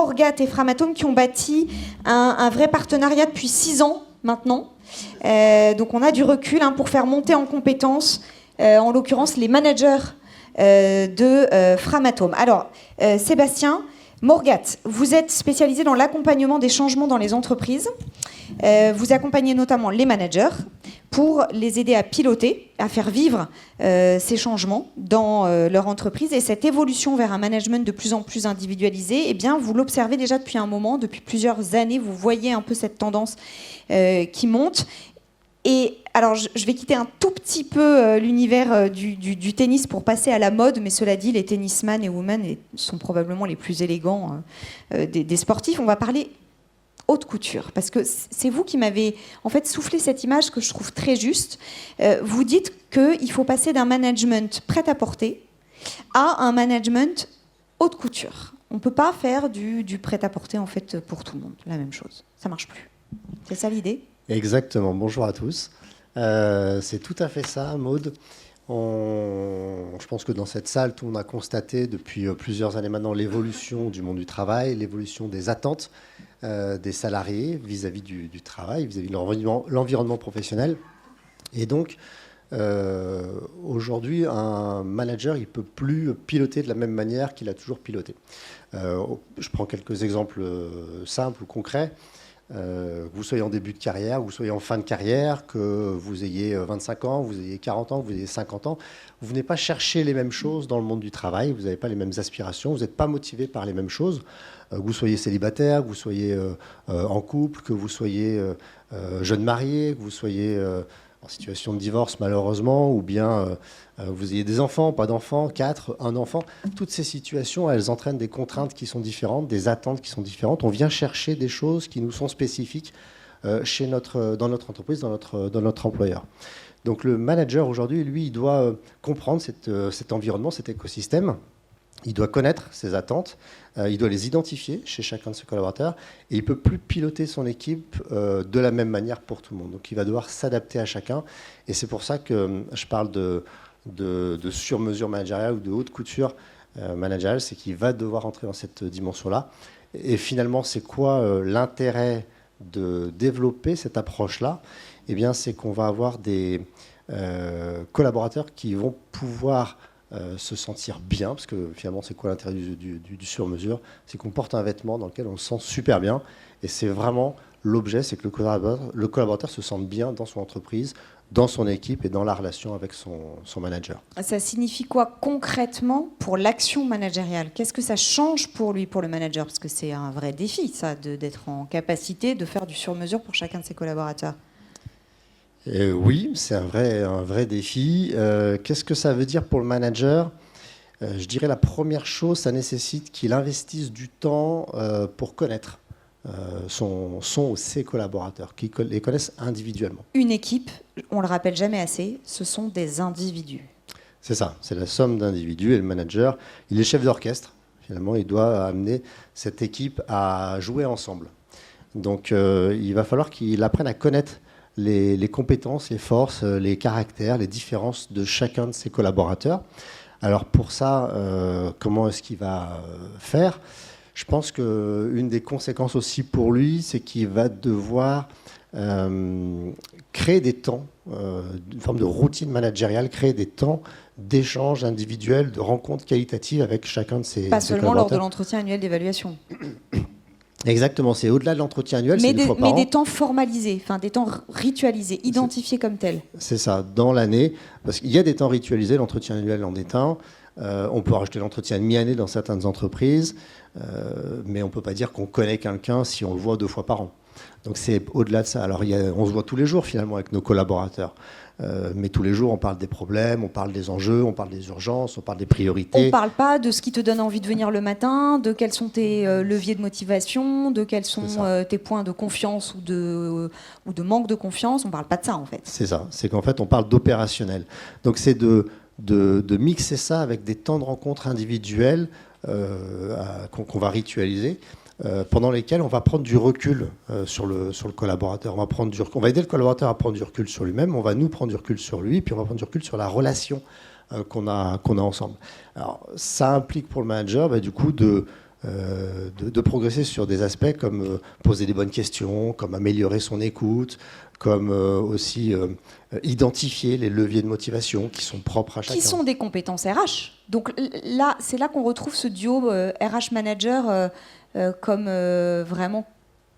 Morgat et Framatome qui ont bâti un vrai partenariat depuis 6 ans maintenant. Donc on a du recul pour faire monter en compétences, en l'occurrence les managers de Framatome. Alors, Sébastien, Morgat, vous êtes spécialisé dans l'accompagnement des changements dans les entreprises. Vous accompagnez notamment les managers pour les aider à piloter, à faire vivre ces changements dans leur entreprise. Et cette évolution vers un management de plus en plus individualisé, eh bien, vous l'observez déjà depuis un moment, depuis plusieurs années. Vous voyez un peu cette tendance qui monte. Et alors, je vais quitter un tout petit peu l'univers du tennis pour passer à la mode, mais cela dit, les tennisman et women sont probablement les plus élégants des sportifs. On va parler haute couture, parce que c'est vous qui m'avez en fait soufflé cette image que je trouve très juste. Vous dites qu'il faut passer d'un management prêt-à-porter à un management haute couture. On ne peut pas faire du prêt-à-porter en fait pour tout le monde, la même chose. Ça ne marche plus. C'est ça l'idée ? Exactement, bonjour à tous. C'est tout à fait ça, Maude. Je pense que dans cette salle, tout le monde a constaté depuis plusieurs années maintenant l'évolution du monde du travail, l'évolution des attentes des salariés vis-à-vis du travail, vis-à-vis de l'environnement professionnel. Et donc, aujourd'hui, un manager, il ne peut plus piloter de la même manière qu'il a toujours piloté. Je prends quelques exemples simples ou concrets. Que vous soyez en début de carrière, que vous soyez en fin de carrière, que vous ayez 25 ans, vous ayez 40 ans, vous ayez 50 ans, vous venez pas chercher les mêmes choses dans le monde du travail, vous n'avez pas les mêmes aspirations, vous n'êtes pas motivé par les mêmes choses, que vous soyez célibataire, que vous soyez en couple, que vous soyez jeune marié, que vous soyez en situation de divorce malheureusement, ou bien vous ayez des enfants, pas d'enfants, 4, un enfant. Toutes ces situations, elles entraînent des contraintes qui sont différentes, des attentes qui sont différentes. On vient chercher des choses qui nous sont spécifiques dans notre entreprise, dans notre employeur. Donc le manager aujourd'hui, lui, il doit comprendre cet environnement, cet écosystème. Il doit connaître ses attentes, il doit les identifier chez chacun de ses collaborateurs et il ne peut plus piloter son équipe de la même manière pour tout le monde. Donc il va devoir s'adapter à chacun et c'est pour ça que je parle de sur-mesure managériale ou de haute couture managériale, c'est qu'il va devoir entrer dans cette dimension-là. Et finalement, c'est quoi l'intérêt de développer cette approche-là ? Eh bien, c'est qu'on va avoir des collaborateurs qui vont pouvoir se sentir bien, parce que finalement, c'est quoi l'intérêt du sur-mesure ? C'est qu'on porte un vêtement dans lequel on se sent super bien, et c'est vraiment l'objet, c'est que le collaborateur se sente bien dans son entreprise, dans son équipe et dans la relation avec son manager. Ça signifie quoi concrètement pour l'action managériale ? Qu'est-ce que ça change pour lui, pour le manager ? Parce que c'est un vrai défi, ça, d'être en capacité de faire du sur-mesure pour chacun de ses collaborateurs. Oui, c'est un vrai défi. Qu'est-ce que ça veut dire pour le manager ? Je dirais la première chose, ça nécessite qu'il investisse du temps pour connaître son ou ses collaborateurs, qui les connaissent individuellement. Une équipe, on ne le rappelle jamais assez, ce sont des individus. C'est ça, c'est la somme d'individus et le manager, il est chef d'orchestre. Finalement, il doit amener cette équipe à jouer ensemble. Donc, il va falloir qu'il apprenne à connaître les compétences, les forces, les caractères, les différences de chacun de ses collaborateurs. Alors pour ça, comment est-ce qu'il va faire ? Je pense qu'une des conséquences aussi pour lui, c'est qu'il va devoir créer des temps, une forme de routine managériale, créer des temps d'échanges individuels, de rencontres qualitatives avec chacun de ses collaborateurs. Pas seulement lors de l'entretien annuel d'évaluation. Exactement, c'est au-delà de l'entretien annuel, c'est une fois par an. Mais des temps formalisés, enfin des temps ritualisés, identifiés comme tels. C'est ça, dans l'année, parce qu'il y a des temps ritualisés, l'entretien annuel en est un. On peut rajouter l'entretien de mi-année dans certaines entreprises, mais on ne peut pas dire qu'on connaît quelqu'un si on le voit 2 fois par an. Donc c'est au-delà de ça. Alors on se voit tous les jours finalement avec nos collaborateurs. Mais tous les jours, on parle des problèmes, on parle des enjeux, on parle des urgences, on parle des priorités. On ne parle pas de ce qui te donne envie de venir le matin, de quels sont tes leviers de motivation, de quels sont tes points de confiance ou de manque de confiance. On ne parle pas de ça, en fait. C'est ça. C'est qu'en fait, on parle d'opérationnel. Donc, c'est de mixer ça avec des temps de rencontre individuels qu'on va ritualiser. Pendant lesquels on va prendre du recul sur le collaborateur. On va aider le collaborateur à prendre du recul sur lui-même, on va nous prendre du recul sur lui, puis on va prendre du recul sur la relation qu'on a ensemble. Alors, ça implique pour le manager du coup de de progresser sur des aspects comme poser des bonnes questions, comme améliorer son écoute, comme aussi identifier les leviers de motivation qui sont propres à chacun. Qui sont des compétences RH. Donc là, c'est là qu'on retrouve ce duo RH manager comme vraiment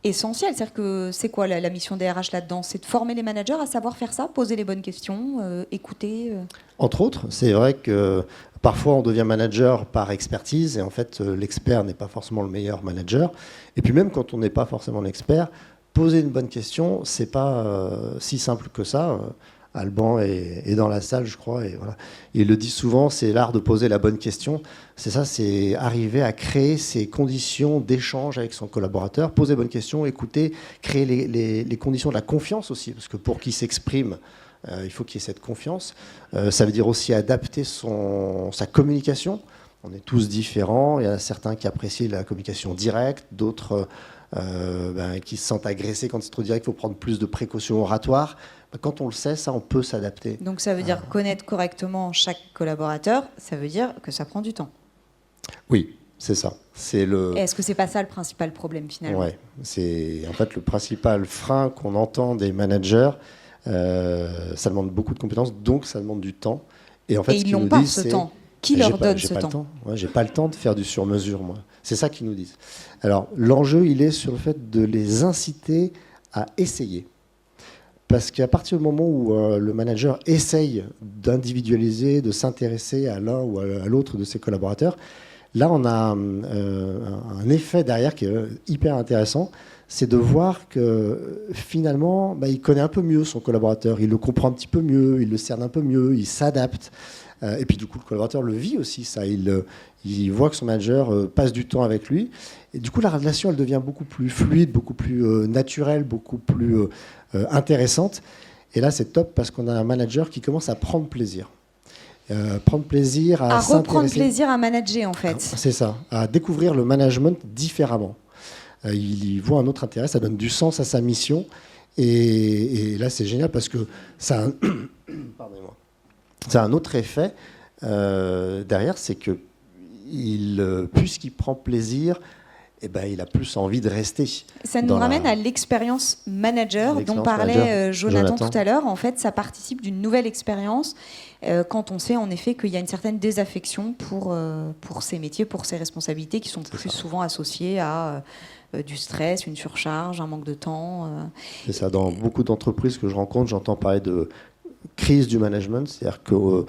essentiel. C'est-à-dire que c'est quoi la mission des RH là-dedans? C'est de former les managers à savoir faire ça, poser les bonnes questions, écouter. Entre autres, c'est vrai que parfois on devient manager par expertise et en fait l'expert n'est pas forcément le meilleur manager. Et puis même quand on n'est pas forcément l'expert, poser une bonne question, c'est pas si simple que ça. Alban est dans la salle, je crois, et voilà. Il le dit souvent, c'est l'art de poser la bonne question. C'est ça, c'est arriver à créer ces conditions d'échange avec son collaborateur, poser les bonnes questions, écouter, créer les conditions de la confiance aussi, parce que pour qu'il s'exprime, il faut qu'il y ait cette confiance. Ça veut dire aussi adapter sa communication. On est tous différents. Il y en a certains qui apprécient la communication directe, d'autres qui se sentent agressés quand c'est trop direct. Il faut prendre plus de précautions oratoires. Quand on le sait, ça, on peut s'adapter. Donc ça veut dire connaître correctement chaque collaborateur, ça veut dire que ça prend du temps. Oui, c'est ça. Est-ce que c'est pas ça le principal problème finalement? Ouais, c'est en fait le principal frein qu'on entend des managers. Ça demande beaucoup de compétences, donc ça demande du temps. Et en fait, ils n'ont pas ce temps. Qui leur donne ce temps? Ouais, j'ai pas le temps de faire du sur-mesure, moi. C'est ça qu'ils nous disent. Alors, l'enjeu, il est sur le fait de les inciter à essayer. Parce qu'à partir du moment où le manager essaye d'individualiser, de s'intéresser à l'un ou à l'autre de ses collaborateurs, là, on a un effet derrière qui est hyper intéressant. C'est de voir que finalement, il connaît un peu mieux son collaborateur, il le comprend un petit peu mieux, il le cerne un peu mieux, il s'adapte. Et puis du coup, le collaborateur le vit aussi, ça. Il voit que son manager passe du temps avec lui. Et du coup, la relation, elle devient beaucoup plus fluide, beaucoup plus naturelle, beaucoup plus intéressante. Et là, c'est top parce qu'on a un manager qui commence à prendre plaisir. Prendre plaisir à reprendre plaisir à manager, en fait. C'est ça, à découvrir le management différemment. Il y voit un autre intérêt, ça donne du sens à sa mission. Et là, c'est génial parce que ça pardonnez-moi. Ça a un autre effet derrière, c'est que puisqu'il prend plaisir, il a plus envie de rester. Ça nous ramène à l'expérience manager dont parlait Jonathan tout à l'heure. En fait, ça participe d'une nouvelle expérience quand on sait en effet qu'il y a une certaine désaffection pour ces métiers, pour ces responsabilités qui sont plus souvent associées à du stress, une surcharge, un manque de temps. C'est ça. Dans beaucoup d'entreprises que je rencontre, j'entends parler de crise du management, c'est-à-dire que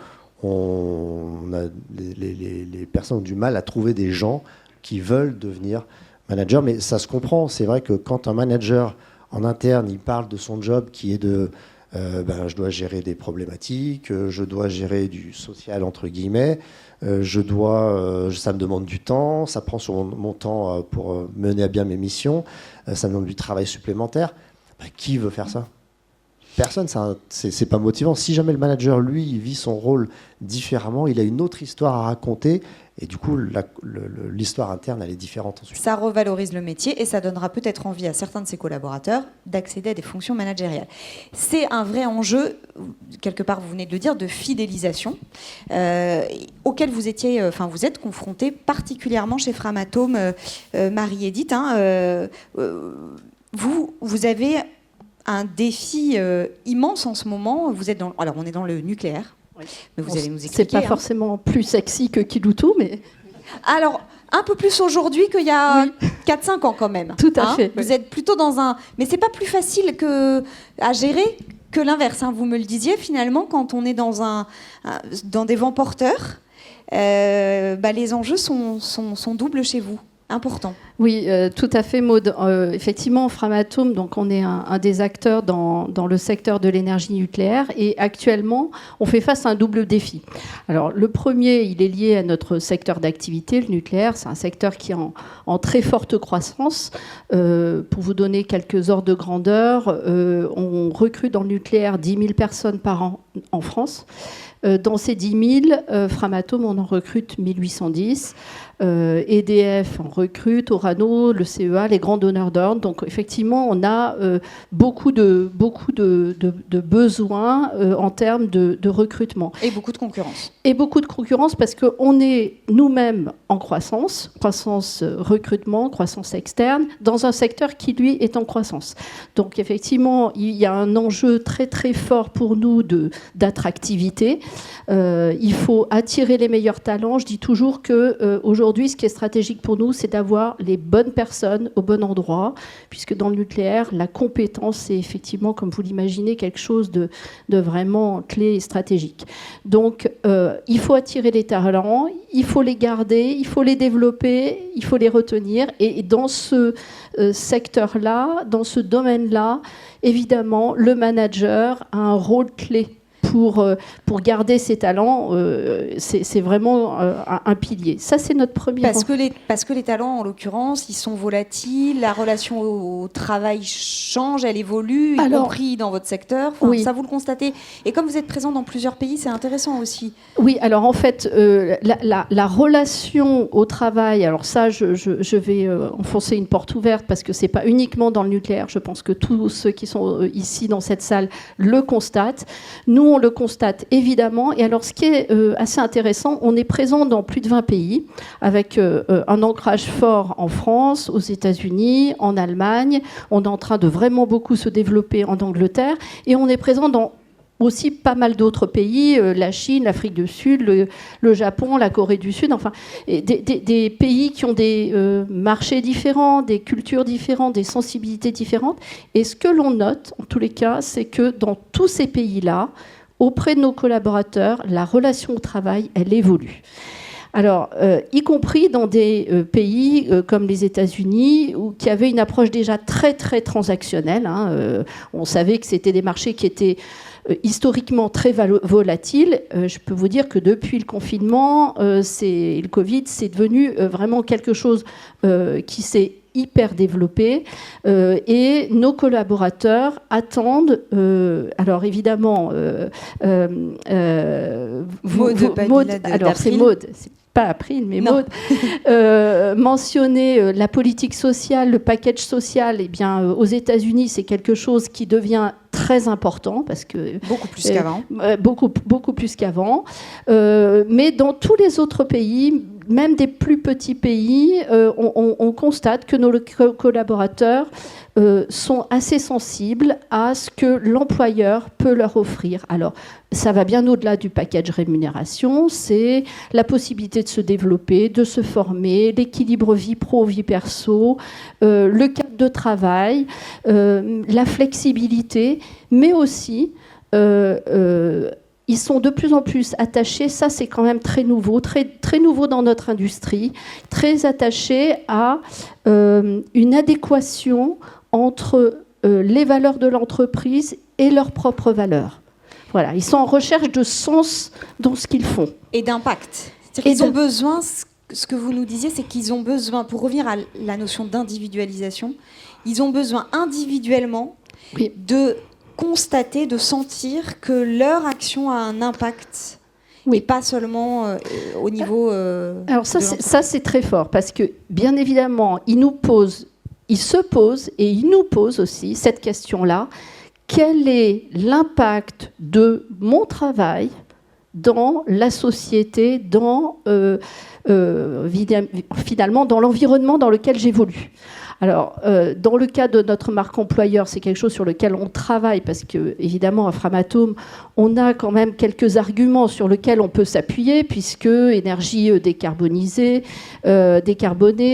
les personnes ont du mal à trouver des gens qui veulent devenir manager, mais ça se comprend. C'est vrai que quand un manager en interne, il parle de son job qui est de je dois gérer des problématiques, je dois gérer du social entre guillemets, ça me demande du temps, ça prend sur mon temps pour mener à bien mes missions, ça me demande du travail supplémentaire. Qui veut faire ça ? Personne, c'est pas motivant. Si jamais le manager, lui, il vit son rôle différemment, il a une autre histoire à raconter, et du coup, l'histoire interne, elle est différente ensuite. Ça revalorise le métier et ça donnera peut-être envie à certains de ses collaborateurs d'accéder à des fonctions managériales. C'est un vrai enjeu, quelque part, vous venez de le dire, de fidélisation, auquel vous êtes confrontés particulièrement chez Framatome, Marie-Édith. Vous avez un défi immense en ce moment. Alors, on est dans le nucléaire, oui. Mais vous allez nous expliquer. C'est pas forcément plus sexy que Kiloutou, mais... Alors, un peu plus aujourd'hui qu'il y a 4-5 ans quand même. Tout à fait. Vous êtes plutôt dans un... Mais c'est pas plus facile à gérer que l'inverse. Vous me le disiez, finalement, quand on est dans des vents porteurs, les enjeux sont doubles chez vous. Important. Oui, tout à fait, Maude. Effectivement, Framatome, donc on est un des acteurs dans le secteur de l'énergie nucléaire et actuellement, on fait face à un double défi. Alors, le premier, il est lié à notre secteur d'activité, le nucléaire. C'est un secteur qui est en très forte croissance. Pour vous donner quelques ordres de grandeur, on recrute dans le nucléaire 10 000 personnes par an en France. Dans ces 10 000, Framatome, on en recrute 1810. EDF en recrute, Orano, le CEA, les grands donneurs d'ordre. Donc effectivement, on a beaucoup de besoins en termes de recrutement. Et beaucoup de concurrence. Et beaucoup de concurrence parce qu'on est nous-mêmes en croissance recrutement, croissance externe, dans un secteur qui, lui, est en croissance. Donc effectivement, il y a un enjeu très très fort pour nous d'attractivité. Il faut attirer les meilleurs talents. Je dis toujours qu'aujourd'hui, ce qui est stratégique pour nous, c'est d'avoir les bonnes personnes au bon endroit, puisque dans le nucléaire, la compétence, c'est effectivement, comme vous l'imaginez, quelque chose de vraiment clé et stratégique. Donc, il faut attirer les talents, il faut les garder, il faut les développer, il faut les retenir. Et dans ce secteur-là, dans ce domaine-là, évidemment, le manager a un rôle clé pour garder ses talents. C'est vraiment un pilier. Ça, c'est notre premier... Parce que les talents, en l'occurrence, ils sont volatiles, la relation au travail change, elle évolue, y compris dans votre secteur. Enfin, oui. Ça, vous le constatez. Et comme vous êtes présent dans plusieurs pays, c'est intéressant aussi. Oui, alors en fait, la relation au travail, alors ça, je vais enfoncer une porte ouverte parce que c'est pas uniquement dans le nucléaire. Je pense que tous ceux qui sont ici dans cette salle le constatent. Nous, on le constate évidemment. Et alors, ce qui est assez intéressant, on est présent dans plus de 20 pays, avec un ancrage fort en France, aux États-Unis, en Allemagne. On est en train de vraiment beaucoup se développer en Angleterre. Et on est présent dans aussi pas mal d'autres pays, la Chine, l'Afrique du Sud, le Japon, la Corée du Sud, enfin, des pays qui ont des marchés différents, des cultures différentes, des sensibilités différentes. Et ce que l'on note, en tous les cas, c'est que dans tous ces pays-là, auprès de nos collaborateurs, la relation au travail, elle évolue. Alors, y compris dans des pays comme les États-Unis, qui avaient une approche déjà très, très transactionnelle. On savait que c'était des marchés qui étaient historiquement très volatiles. Je peux vous dire que depuis le confinement, le Covid, c'est devenu vraiment quelque chose qui s'est hyper développé et nos collaborateurs attendent, alors évidemment, Maud, alors c'est Maud, c'est pas April, mais Maud, mentionner la politique sociale, le package social, eh bien, aux États-Unis, c'est quelque chose qui devient très important parce que beaucoup plus qu'avant. Beaucoup plus qu'avant. Mais dans tous les autres pays, même des plus petits pays, on constate que nos collaborateurs sont assez sensibles à ce que l'employeur peut leur offrir. Alors, ça va bien au-delà du package rémunération, c'est la possibilité de se développer, de se former, l'équilibre vie pro, vie perso, le cadre de travail, la flexibilité, mais aussi... ils sont de plus en plus attachés, ça c'est quand même très nouveau, très, très nouveau dans notre industrie, très attachés à une adéquation entre les valeurs de l'entreprise et leurs propres valeurs. Voilà, ils sont en recherche de sens dans ce qu'ils font. Et d'impact. C'est-à-dire qu'ils ont besoin, ce que vous nous disiez, c'est qu'ils ont besoin, pour revenir à la notion d'individualisation, ils ont besoin individuellement de constater, de sentir que leur action a un impact, et pas seulement au niveau... Alors ça, c'est très fort, parce que, bien évidemment, ils se posent et ils nous posent aussi cette question-là. Quel est l'impact de mon travail dans la société, finalement, dans l'environnement dans lequel j'évolue ? Alors, dans le cas de notre marque employeur, c'est quelque chose sur lequel on travaille parce que, évidemment, à Framatome, on a quand même quelques arguments sur lesquels on peut s'appuyer puisque énergie décarbonée,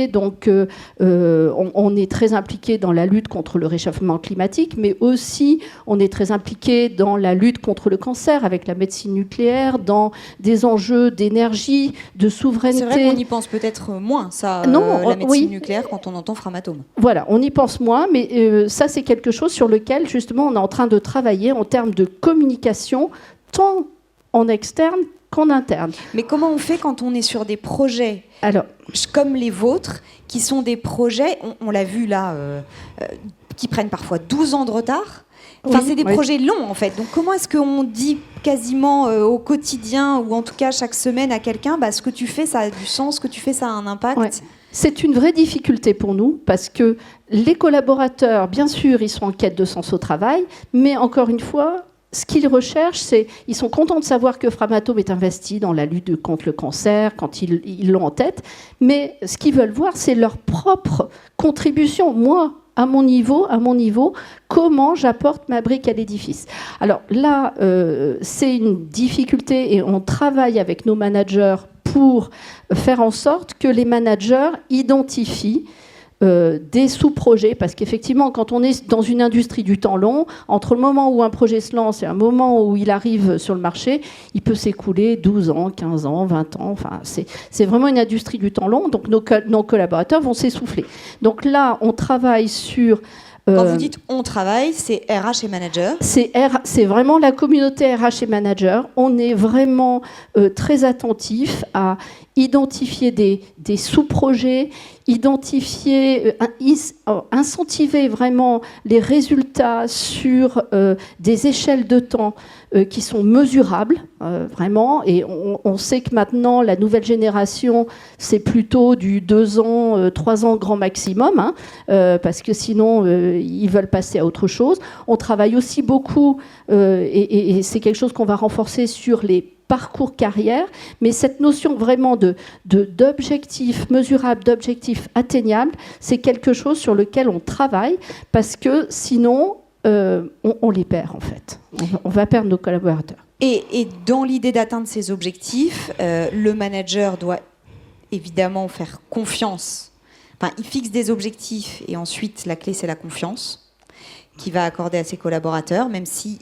donc on est très impliqué dans la lutte contre le réchauffement climatique, mais aussi on est très impliqué dans la lutte contre le cancer avec la médecine nucléaire, dans des enjeux d'énergie, de souveraineté. C'est vrai qu'on y pense peut-être moins, ça, la médecine nucléaire, quand on entend Framatome. Voilà, on y pense moins, mais ça, c'est quelque chose sur lequel, justement, on est en train de travailler en termes de communication, tant en externe qu'en interne. Mais comment on fait quand on est sur des projets comme les vôtres, qui sont des projets, on l'a vu là, qui prennent parfois 12 ans de retard ? Enfin, c'est des projets longs, en fait. Donc, comment est-ce qu'on dit quasiment au quotidien, ou en tout cas chaque semaine à quelqu'un, ce que tu fais, ça a du sens, ce que tu fais, ça a un impact ? C'est une vraie difficulté pour nous parce que les collaborateurs, bien sûr, ils sont en quête de sens au travail, mais encore une fois, ce qu'ils recherchent, ils sont contents de savoir que Framatome est investi dans la lutte contre le cancer, quand ils l'ont en tête, mais ce qu'ils veulent voir, c'est leur propre contribution. Moi, à mon niveau, comment j'apporte ma brique à l'édifice. Alors là, c'est une difficulté et on travaille avec nos managers pour faire en sorte que les managers identifient des sous-projets, parce qu'effectivement, quand on est dans une industrie du temps long, entre le moment où un projet se lance et un moment où il arrive sur le marché, il peut s'écouler 12 ans, 15 ans, 20 ans. Enfin, c'est vraiment une industrie du temps long, donc nos collaborateurs vont s'essouffler. Donc là, on travaille sur... Quand vous dites « on travaille », c'est RH et manager. C'est vraiment la communauté RH et manager. On est vraiment très attentif à identifier des sous-projets, incentiver vraiment les résultats sur des échelles de temps qui sont mesurables, vraiment. Et on sait que maintenant, la nouvelle génération, c'est plutôt du 2 ans, 3 ans grand maximum, hein, parce que sinon, ils veulent passer à autre chose. On travaille aussi beaucoup, et c'est quelque chose qu'on va renforcer sur les parcours carrière, mais cette notion vraiment d'objectif mesurable, d'objectif atteignable, c'est quelque chose sur lequel on travaille, parce que sinon, on les perd en fait. On va perdre nos collaborateurs. Et dans l'idée d'atteindre ces objectifs, le manager doit évidemment faire confiance. Enfin, il fixe des objectifs et ensuite, la clé, c'est la confiance qu'il va accorder à ses collaborateurs, même si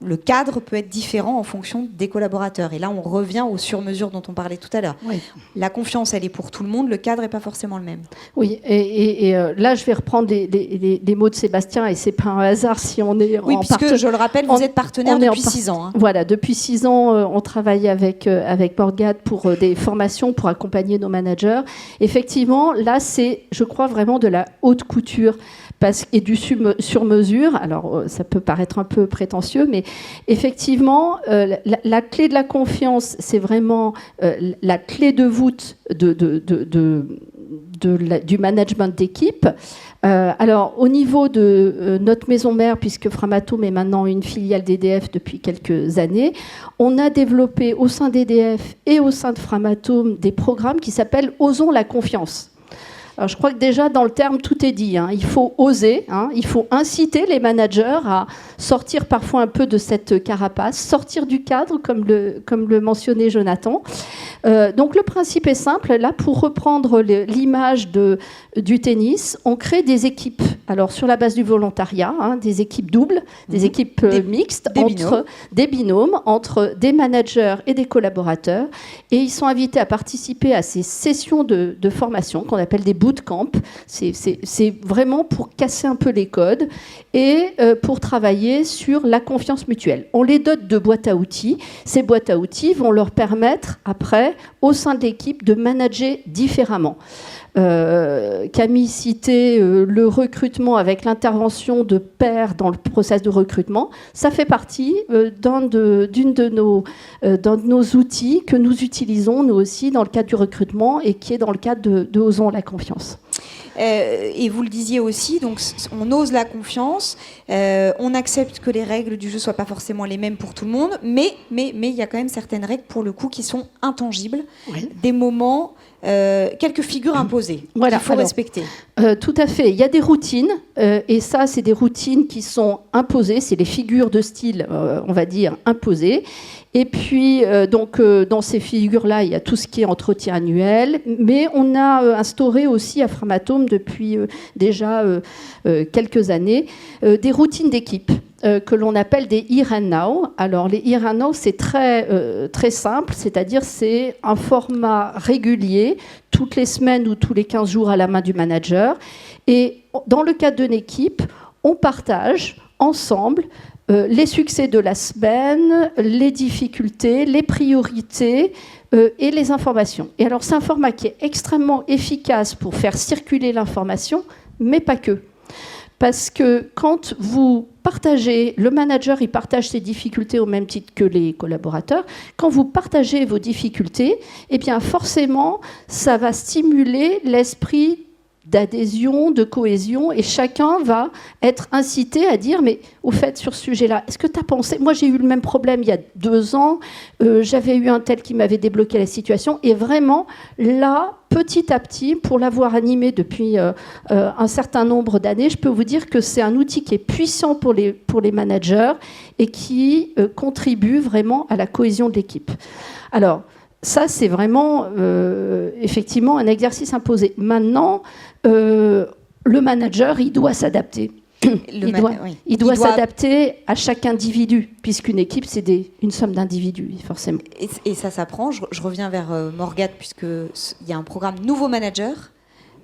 le cadre peut être différent en fonction des collaborateurs. Et là, on revient aux sur-mesures dont on parlait tout à l'heure. Oui. La confiance, elle est pour tout le monde. Le cadre n'est pas forcément le même. Oui, et là, je vais reprendre les mots de Sébastien, et ce n'est pas un hasard si on est en partenariat. Oui, puisque, je le rappelle, vous êtes partenaire depuis 6 ans. Hein. Voilà, depuis 6 ans, on travaille avec Boardgad pour des formations, pour accompagner nos managers. Effectivement, là, c'est, je crois, vraiment de la haute couture et du sur-mesure. Alors, ça peut paraître un peu prétentieux, mais effectivement, la clé de la confiance, c'est vraiment la clé de voûte du management d'équipe. Alors, au niveau de notre maison mère, puisque Framatome est maintenant une filiale d'EDF depuis quelques années, on a développé au sein d'EDF et au sein de Framatome des programmes qui s'appellent « Osons la confiance ». Alors, je crois que déjà, dans le terme, tout est dit. Hein. Il faut oser, hein. Il faut inciter les managers à sortir parfois un peu de cette carapace, sortir du cadre, comme le mentionnait Jonathan. Donc, le principe est simple. Là, pour reprendre l'image du tennis, on crée des équipes. Alors, sur la base du volontariat, hein, des équipes doubles, des équipes mixtes, des binômes entre des managers et des collaborateurs. Et ils sont invités à participer à ces sessions de formation qu'on appelle des bootcamp. C'est vraiment pour casser un peu les codes et pour travailler sur la confiance mutuelle. On les dote de boîtes à outils. Ces boîtes à outils vont leur permettre, après, au sein de l'équipe, de manager différemment. Camille citait le recrutement avec l'intervention de pairs dans le process de recrutement. Ça fait partie d'un de nos outils que nous utilisons, nous aussi, dans le cadre du recrutement et qui est dans le cadre de Osons la confiance. Et vous le disiez aussi, donc on ose la confiance, on accepte que les règles du jeu ne soient pas forcément les mêmes pour tout le monde, mais il y a quand même certaines règles, pour le coup, qui sont intangibles, oui. Des moments... quelques figures imposées qu'il faut respecter. Tout à fait. Il y a des routines, et ça, c'est des routines qui sont imposées. C'est les figures de style, on va dire, imposées. Et puis, dans ces figures-là, il y a tout ce qui est entretien annuel, mais on a instauré aussi à Framatome depuis déjà quelques années des routines d'équipe. Que l'on appelle des Here and Now. Alors, les Here and Now, c'est très simple, c'est-à-dire c'est un format régulier, toutes les semaines ou tous les 15 jours à la main du manager. Et dans le cadre d'une équipe, on partage ensemble les succès de la semaine, les difficultés, les priorités et les informations. Et alors, c'est un format qui est extrêmement efficace pour faire circuler l'information, mais pas que. Parce que quand vous partagez, le manager, il partage ses difficultés au même titre que les collaborateurs. Quand vous partagez vos difficultés, eh bien forcément, ça va stimuler l'esprit d'adhésion, de cohésion, et chacun va être incité à dire, mais au fait, sur ce sujet-là, est-ce que tu as pensé... Moi, j'ai eu le même problème il y a 2 ans, j'avais eu un tel qui m'avait débloqué la situation, et vraiment, là, petit à petit, pour l'avoir animé depuis un certain nombre d'années, je peux vous dire que c'est un outil qui est puissant pour les managers et qui contribue vraiment à la cohésion de l'équipe. Alors, ça, c'est vraiment, effectivement, un exercice imposé. Maintenant, le manager, il doit s'adapter. Il doit s'adapter à chaque individu, puisqu'une équipe, c'est une somme d'individus, forcément. Et ça s'apprend. Je reviens vers Morgane, puisqu'il y a un programme Nouveau Manager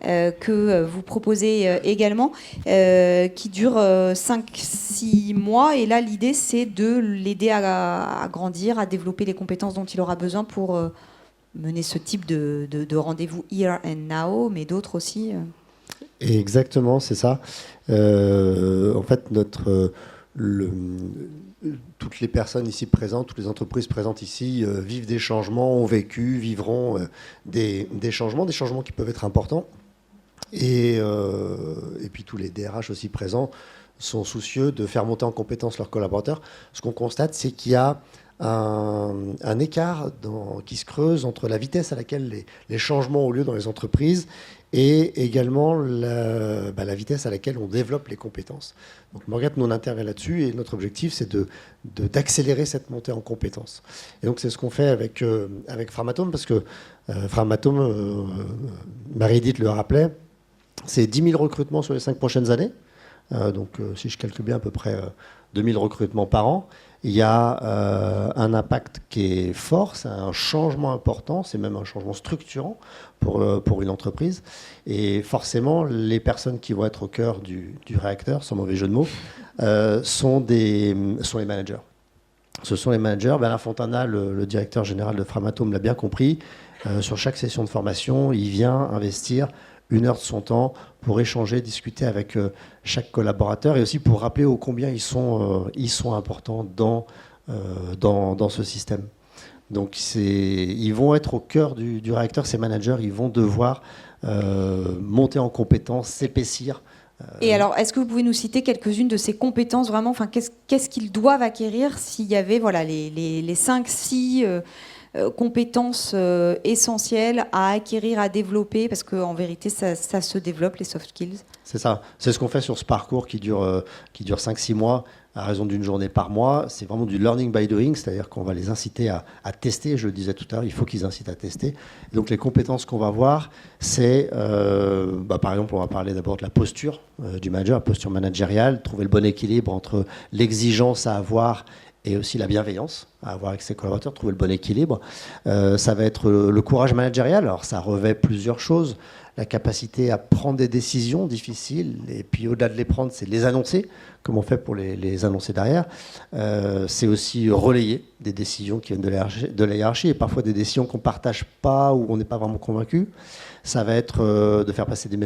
que vous proposez également, qui dure 5-6 mois. Et là, l'idée, c'est de l'aider à grandir, à développer les compétences dont il aura besoin pour mener ce type de rendez-vous here and now, mais d'autres aussi. Exactement, c'est ça. En fait, toutes les personnes ici présentes, toutes les entreprises présentes ici vivent des changements, ont vécu, vivront des changements qui peuvent être importants. Et puis tous les DRH aussi présents sont soucieux de faire monter en compétence leurs collaborateurs. Ce qu'on constate, c'est qu'il y a un écart qui se creuse entre la vitesse à laquelle les changements ont lieu dans les entreprises et également la vitesse à laquelle on développe les compétences. Donc Morgane, nous on intervient là-dessus et notre objectif c'est d'accélérer cette montée en compétences. Et donc c'est ce qu'on fait avec Framatome, parce que Framatome, Marie-Edith le rappelait, c'est 10 000 recrutements sur les 5 prochaines années. Donc si je calcule bien, à peu près 2 000 recrutements par an. Il y a un impact qui est fort, c'est un changement important, c'est même un changement structurant pour une entreprise. Et forcément, les personnes qui vont être au cœur du réacteur, sans mauvais jeu de mots, sont les managers. Ce sont les managers. Bernard Fontana, le directeur général de Framatome, l'a bien compris. Sur chaque session de formation, il vient investir 1 heure de son temps pour échanger, discuter avec chaque collaborateur et aussi pour rappeler ô combien ils sont importants dans ce système. Donc ils vont être au cœur du réacteur, ces managers, ils vont devoir monter en compétences, s'épaissir. Et alors, est-ce que vous pouvez nous citer quelques-unes de ces compétences vraiment, enfin, qu'est-ce qu'ils doivent acquérir s'il y avait les 5-6 compétences essentielles à acquérir, à développer, parce qu'en vérité, ça se développe, les soft skills. C'est ça. C'est ce qu'on fait sur ce parcours qui dure 5-6 mois, à raison d'une journée par mois. C'est vraiment du learning by doing, c'est-à-dire qu'on va les inciter à tester. Je le disais tout à l'heure, il faut qu'ils incitent à tester. Et donc les compétences qu'on va voir, c'est, par exemple, on va parler d'abord de la posture du manager, la posture managériale, trouver le bon équilibre entre l'exigence à avoir et aussi la bienveillance à avoir avec ses collaborateurs, trouver le bon équilibre. Ça va être le courage managérial. Alors ça revêt plusieurs choses. La capacité à prendre des décisions difficiles, et puis au-delà de les prendre, c'est les annoncer, comme on fait pour les annoncer derrière. C'est aussi relayer des décisions qui viennent de la hiérarchie, et parfois des décisions qu'on ne partage pas ou on n'est pas vraiment convaincu. Ça va être de faire passer des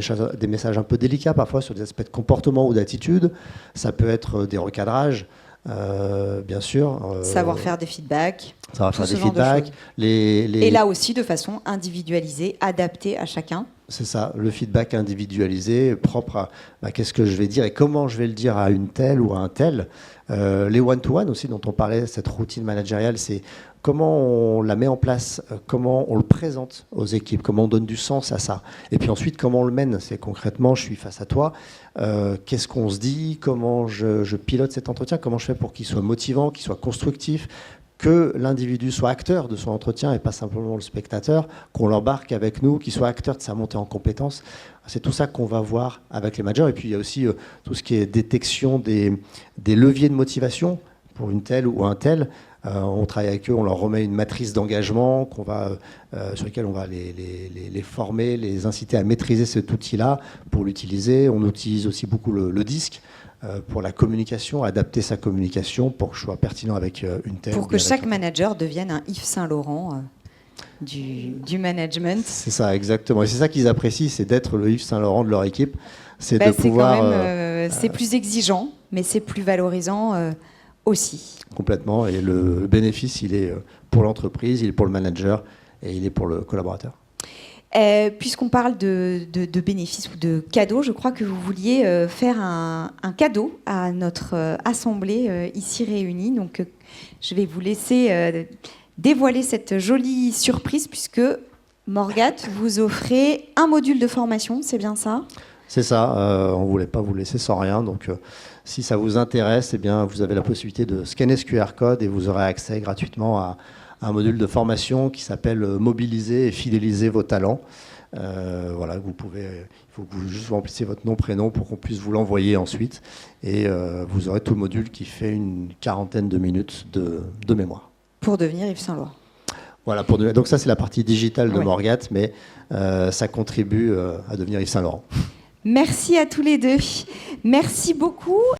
messages un peu délicats, parfois sur des aspects de comportement ou d'attitude. Ça peut être des recadrages. Bien sûr. Savoir faire des feedbacks. Savoir faire des feedbacks. Et là aussi, de façon individualisée, adaptée à chacun. C'est ça, le feedback individualisé, propre à qu'est-ce que je vais dire et comment je vais le dire à une telle ou à un tel. Les one-to-one aussi, dont on parlait, cette routine managériale, c'est comment on la met en place, comment on le présente aux équipes, comment on donne du sens à ça. Et puis ensuite, comment on le mène. C'est concrètement, je suis face à toi, qu'est-ce qu'on se dit, comment je pilote cet entretien, comment je fais pour qu'il soit motivant, qu'il soit constructif, que l'individu soit acteur de son entretien et pas simplement le spectateur, qu'on l'embarque avec nous, qu'il soit acteur de sa montée en compétences. C'est tout ça qu'on va voir avec les managers. Et puis il y a aussi tout ce qui est détection des leviers de motivation pour une telle ou un tel. On travaille avec eux, on leur remet une matrice d'engagement sur laquelle on va les former, les inciter à maîtriser cet outil-là pour l'utiliser. On utilise aussi beaucoup le disque pour la communication, adapter sa communication pour que je sois pertinent avec une telle. Pour que chaque manager devienne un Yves Saint-Laurent du management. C'est ça, exactement. Et c'est ça qu'ils apprécient, c'est d'être le Yves Saint-Laurent de leur équipe. C'est de pouvoir. c'est plus exigeant, mais c'est plus valorisant aussi. Complètement. Et le bénéfice, il est pour l'entreprise, il est pour le manager et il est pour le collaborateur. Puisqu'on parle de bénéfices ou de cadeaux, je crois que vous vouliez faire un cadeau à notre assemblée ici réunie. Donc, je vais vous laisser dévoiler cette jolie surprise, puisque Morgat, vous offrez un module de formation, c'est bien ça ? C'est ça, on ne voulait pas vous laisser sans rien. Donc, si ça vous intéresse, eh bien, vous avez la possibilité de scanner ce QR code et vous aurez accès gratuitement à un module de formation qui s'appelle Mobiliser et fidéliser vos talents. Voilà, il faut que vous juste remplissiez votre nom, prénom pour qu'on puisse vous l'envoyer ensuite. Et vous aurez tout le module qui fait une 40aine de minutes de mémoire. Pour devenir Yves Saint Laurent. Voilà, donc ça c'est la partie digitale de Morgat, mais ça contribue à devenir Yves Saint Laurent. Merci à tous les deux. Merci beaucoup.